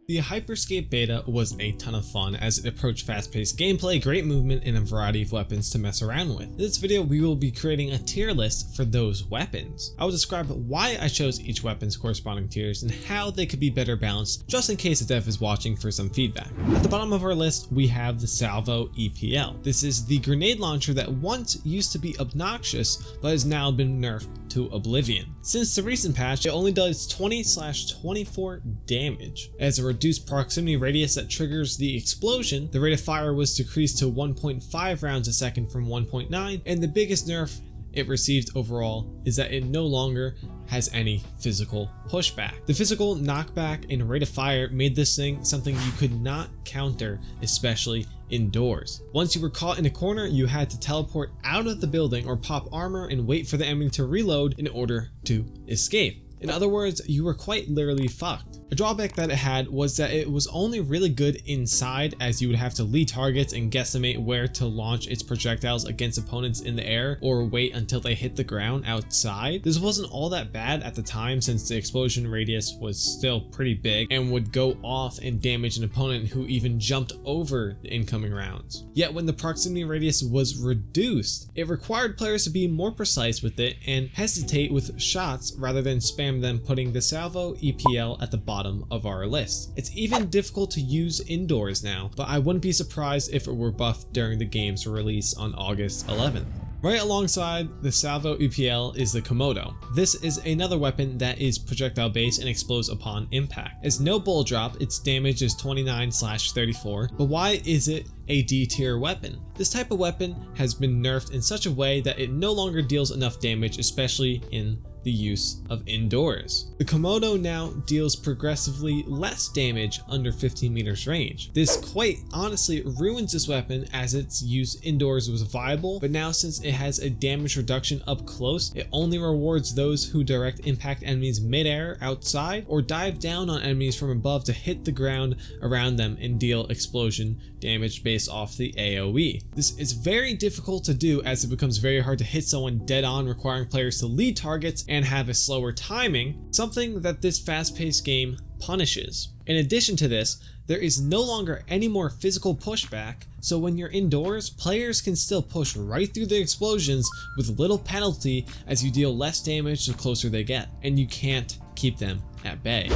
The Hyper Scape beta was a ton of fun as it approached fast-paced gameplay, great movement, and a variety of weapons to mess around with. In this video, we will be creating a tier list for those weapons. I will describe why I chose each weapon's corresponding tiers and how they could be better balanced, just in case a dev is watching for some feedback. At the bottom of our list, we have the Salvo-EPL. This is the grenade launcher that once used to be obnoxious, but has now been nerfed to oblivion. Since the recent patch, it only does 20/24 damage. As a reduced proximity radius that triggers the explosion, the rate of fire was decreased to 1.5 rounds a second from 1.9, and the biggest nerf it received overall is that it no longer has any physical pushback. The physical knockback and rate of fire made this thing something you could not counter, especially indoors. Once you were caught in a corner, you had to teleport out of the building or pop armor and wait for the enemy to reload in order to escape. In other words, you were quite literally fucked. A drawback that it had was that it was only really good inside, as you would have to lead targets and guesstimate where to launch its projectiles against opponents in the air or wait until they hit the ground outside. This wasn't all that bad at the time since the explosion radius was still pretty big and would go off and damage an opponent who even jumped over the incoming rounds. Yet when the proximity radius was reduced, it required players to be more precise with it and hesitate with shots rather than spam them, putting the Salvo-EPL at the bottom of our list. It's even difficult to use indoors now, but I wouldn't be surprised if it were buffed during the game's release on August 11th. Right alongside the Salvo-EPL is the Komodo. This is another weapon that is projectile based and explodes upon impact. As no bullet drop, its damage is 29/34, but why is it a D tier weapon? This type of weapon has been nerfed in such a way that it no longer deals enough damage, especially in the use of indoors. The Komodo now deals progressively less damage under 15 meters range. This quite honestly ruins this weapon as its use indoors was viable, but now since it has a damage reduction up close, it only rewards those who direct impact enemies midair outside or dive down on enemies from above to hit the ground around them and deal explosion damage based off the AoE. This is very difficult to do as it becomes very hard to hit someone dead on, requiring players to lead targets and have a slower timing, something that this fast-paced game punishes. In addition to this, there is no longer any more physical pushback, so when you're indoors, players can still push right through the explosions with little penalty as you deal less damage the closer they get, and you can't keep them at bay.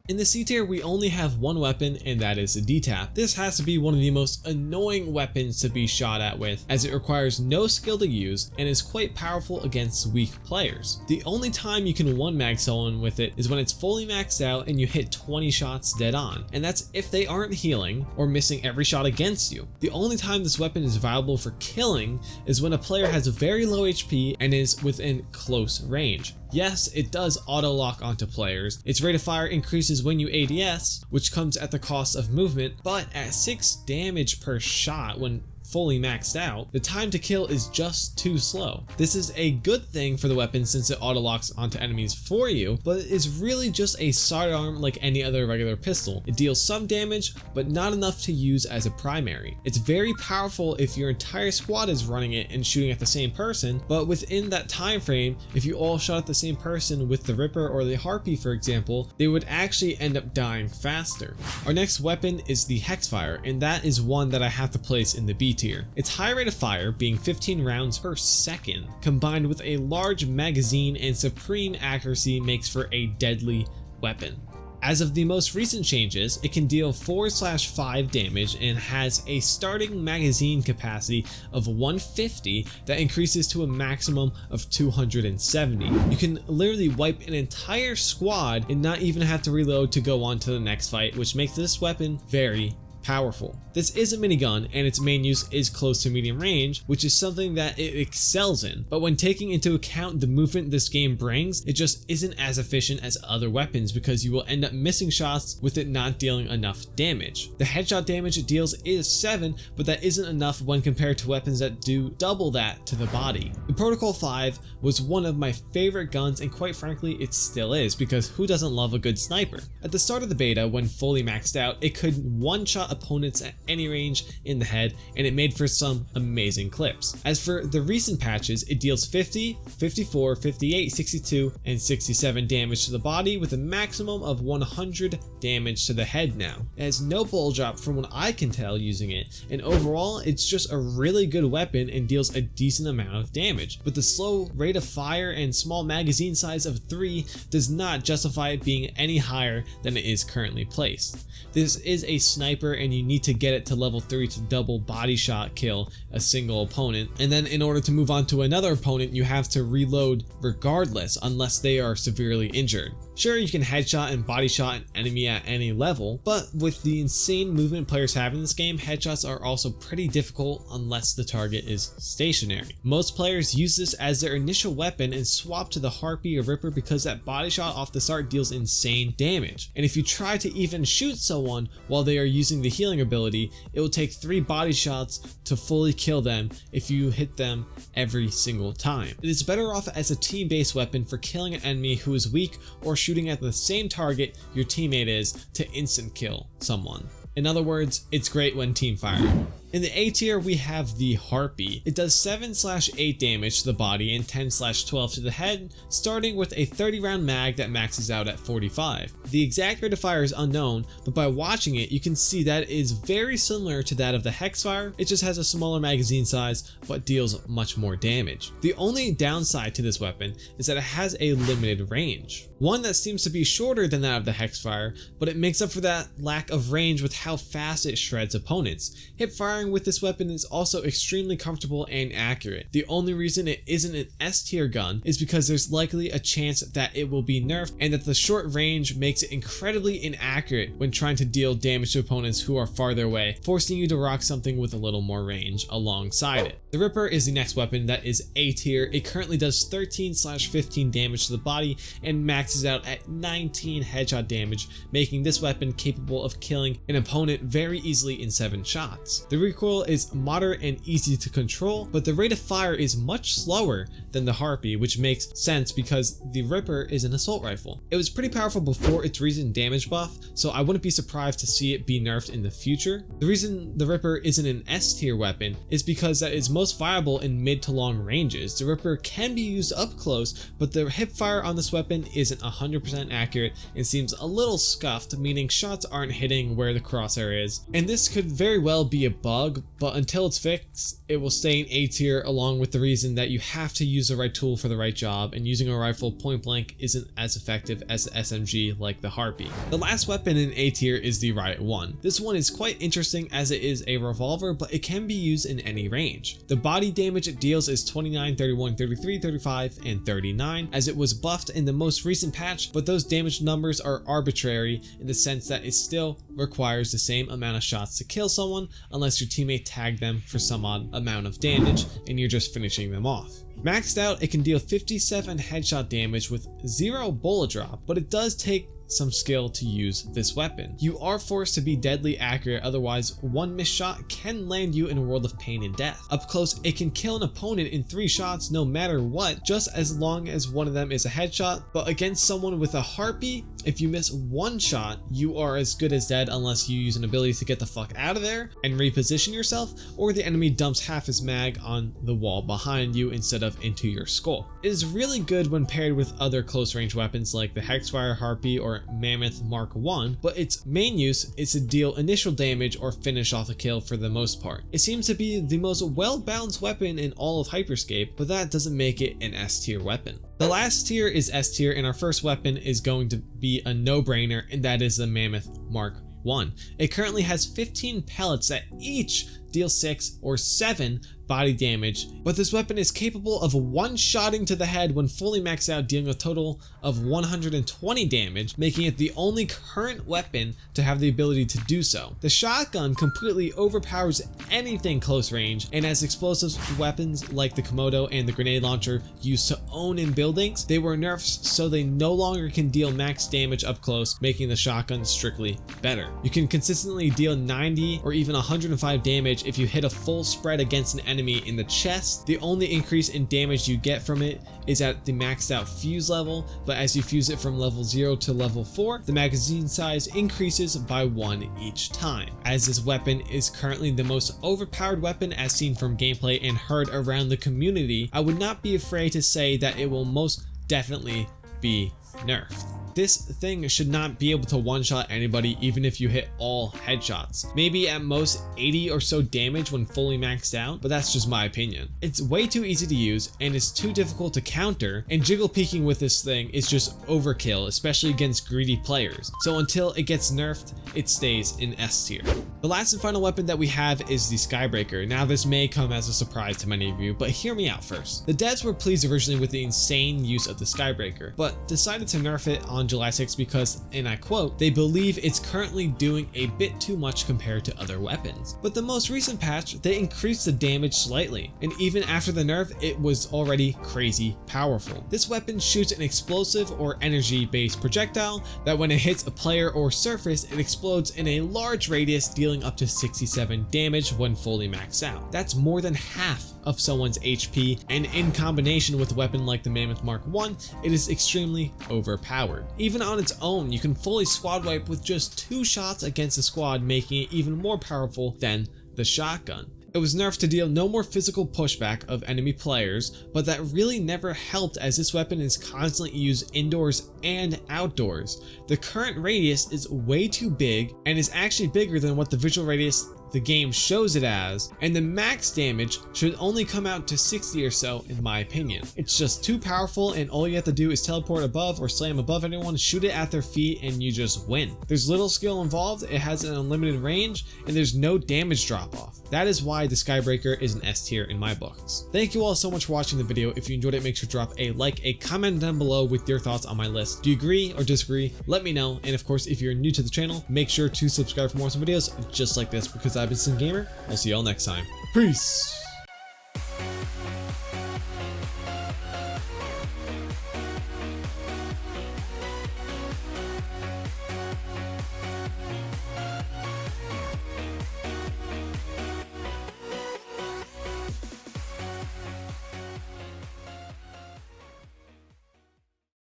In the C tier, we only have one weapon, and that is the D-Tap. This has to be one of the most annoying weapons to be shot at with, as it requires no skill to use and is quite powerful against weak players. The only time you can one-mag someone with it is when it's fully maxed out and you hit 20 shots dead on, and that's if they aren't healing or missing every shot against you. The only time this weapon is viable for killing is when a player has very low HP and is within close range. Yes, it does auto-lock onto players. Its rate of fire increases when you ADS, which comes at the cost of movement, but at 6 damage per shot when fully maxed out, the time to kill is just too slow. This is a good thing for the weapon since it auto-locks onto enemies for you, but it is really just a sidearm like any other regular pistol. It deals some damage, but not enough to use as a primary. It's very powerful if your entire squad is running it and shooting at the same person, but within that time frame, if you all shot at the same person with the Ripper or the Harpy, for example, they would actually end up dying faster. Our next weapon is the Hexfire, and that is one that I have to place in the B tier. Its high rate of fire, being 15 rounds per second, combined with a large magazine and supreme accuracy, makes for a deadly weapon. As of the most recent changes, it can deal 4/5 damage and has a starting magazine capacity of 150 that increases to a maximum of 270. You can literally wipe an entire squad and not even have to reload to go on to the next fight, which makes this weapon very powerful. This is a minigun and its main use is close to medium range, which is something that it excels in, but when taking into account the movement this game brings, it just isn't as efficient as other weapons because you will end up missing shots with it not dealing enough damage. The headshot damage it deals is 7, but that isn't enough when compared to weapons that do double that to the body. The Protocol 5 was one of my favorite guns, and quite frankly it still is, because who doesn't love a good sniper? At the start of the beta, when fully maxed out, it could one-shot opponents at any range in the head, and it made for some amazing clips. As for the recent patches, it deals 50, 54, 58, 62, and 67 damage to the body with a maximum of 100 damage to the head now. It has no bullet drop from what I can tell using it, and overall it's just a really good weapon and deals a decent amount of damage, but the slow rate of fire and small magazine size of 3 does not justify it being any higher than it is currently placed. This is a sniper and you need to get it to level 3 to double body shot kill a single opponent, and then in order to move on to another opponent you have to reload regardless unless they are severely injured. Sure, you can headshot and body shot an enemy at any level, but with the insane movement players have in this game, headshots are also pretty difficult unless the target is stationary. Most players use this as their initial weapon and swap to the Harpy or Ripper because that body shot off the start deals insane damage. And if you try to even shoot someone while they are using the healing ability, it will take 3 body shots to fully kill them if you hit them every single time. It is better off as a team-based weapon for killing an enemy who is weak or shooting at the same target your teammate is to instant kill someone. In other words, it's great when team firing. In the A tier, we have the Harpy. It does 7/8 damage to the body and 10/12 to the head, starting with a 30 round mag that maxes out at 45. The exact rate of fire is unknown, but by watching it, you can see that it is very similar to that of the Hexfire. It just has a smaller magazine size, but deals much more damage. The only downside to this weapon is that it has a limited range. One that seems to be shorter than that of the Hexfire, but it makes up for that lack of range with how fast it shreds opponents. Hip firing with this weapon is also extremely comfortable and accurate. The only reason it isn't an S tier gun is because there's likely a chance that it will be nerfed and that the short range makes it incredibly inaccurate when trying to deal damage to opponents who are farther away, forcing you to rock something with a little more range alongside it. The Ripper is the next weapon that is A tier. It currently does 13/15 damage to the body and maxes out at 19 headshot damage, making this weapon capable of killing an opponent very easily in 7 shots. The recoil is moderate and easy to control, but the rate of fire is much slower than the Harpy, which makes sense because the Ripper is an assault rifle. It was pretty powerful before its recent damage buff, so I wouldn't be surprised to see it be nerfed in the future. The reason the Ripper isn't an S tier weapon is because that is most viable in mid to long ranges. The Ripper can be used up close, but the hip fire on this weapon isn't 100% accurate and seems a little scuffed, meaning shots aren't hitting where the crosshair is. And this could very well be a bug, but until it's fixed, it will stay in A tier, along with the reason that you have to use the right tool for the right job, and using a rifle point blank isn't as effective as the SMG like the Harpy. The last weapon in A tier is the Riot One. This one is quite interesting as it is a revolver, but it can be used in any range. The body damage it deals is 29, 31, 33, 35, and 39, as it was buffed in the most recent patch, but those damage numbers are arbitrary in the sense that it still requires the same amount of shots to kill someone unless your teammate tagged them for some odd amount of damage and you're just finishing them off. Maxed out, it can deal 57 headshot damage with 0 bullet drop, but it does take some skill to use this weapon. You are forced to be deadly accurate, otherwise one missed shot can land you in a world of pain and death. Up close, it can kill an opponent in 3 shots no matter what, just as long as one of them is a headshot, but against someone with a Harpy, if you miss 1 shot, you are as good as dead unless you use an ability to get the fuck out of there and reposition yourself, or the enemy dumps half his mag on the wall behind you instead of into your skull. It is really good when paired with other close range weapons like the Hexfire, Harpy, or Mammoth Mark I, but its main use is to deal initial damage or finish off a kill for the most part. It seems to be the most well-balanced weapon in all of Hyper Scape, but that doesn't make it an S tier weapon. The last tier is S tier, and our first weapon is going to be a no-brainer, and that is the Mammoth Mark I. It currently has 15 pellets that each deal 6 or 7 body damage, but this weapon is capable of one-shotting to the head when fully maxed out, dealing a total of 120 damage, making it the only current weapon to have the ability to do so. The shotgun completely overpowers anything close range, and as explosive weapons like the Komodo and the grenade launcher used to own in buildings, they were nerfed so they no longer can deal max damage up close, making the shotgun strictly better. You can consistently deal 90 or even 105 damage if you hit a full spread against an enemy enemy in the chest. The only increase in damage you get from it is at the maxed out fuse level, but as you fuse it from level 0 to level 4, the magazine size increases by 1 each time. As this weapon is currently the most overpowered weapon as seen from gameplay and heard around the community, I would not be afraid to say that it will most definitely be nerfed. This thing should not be able to one-shot anybody even if you hit all headshots. Maybe at most 80 or so damage when fully maxed out, but that's just my opinion. It's way too easy to use and it's too difficult to counter, and jiggle peeking with this thing is just overkill, especially against greedy players. So until it gets nerfed, it stays in S tier. The last and final weapon that we have is the Skybreaker. Now this may come as a surprise to many of you, but hear me out first. The devs were pleased originally with the insane use of the Skybreaker, but decided to nerf it on July 6th because, and I quote, they believe it's currently doing a bit too much compared to other weapons. But the most recent patch, they increased the damage slightly, and even after the nerf, it was already crazy powerful. This weapon shoots an explosive or energy-based projectile that when it hits a player or surface, it explodes in a large radius, dealing up to 67 damage when fully maxed out. That's more than half of someone's HP, and in combination with a weapon like the Mammoth Mark I, it is extremely overpowered. Even on its own, you can fully squad wipe with just 2 shots against a squad, making it even more powerful than the shotgun. It was nerfed to deal no more physical pushback of enemy players, but that really never helped as this weapon is constantly used indoors and outdoors. The current radius is way too big and is actually bigger than what the visual radius the game shows it as, and the max damage should only come out to 60 or so in my opinion. It's just too powerful, and all you have to do is teleport above or slam above anyone, shoot it at their feet, and you just win. There's little skill involved, it has an unlimited range, and there's no damage drop off. That is why the Skybreaker is an S tier in my books. Thank you all so much for watching the video. If you enjoyed it, make sure to drop a like, a comment down below with your thoughts on my list. Do you agree or disagree? Let me know, and of course if you're new to the channel, make sure to subscribe for more awesome videos just like this, because I've been Gamer. I'll see y'all next time. Peace!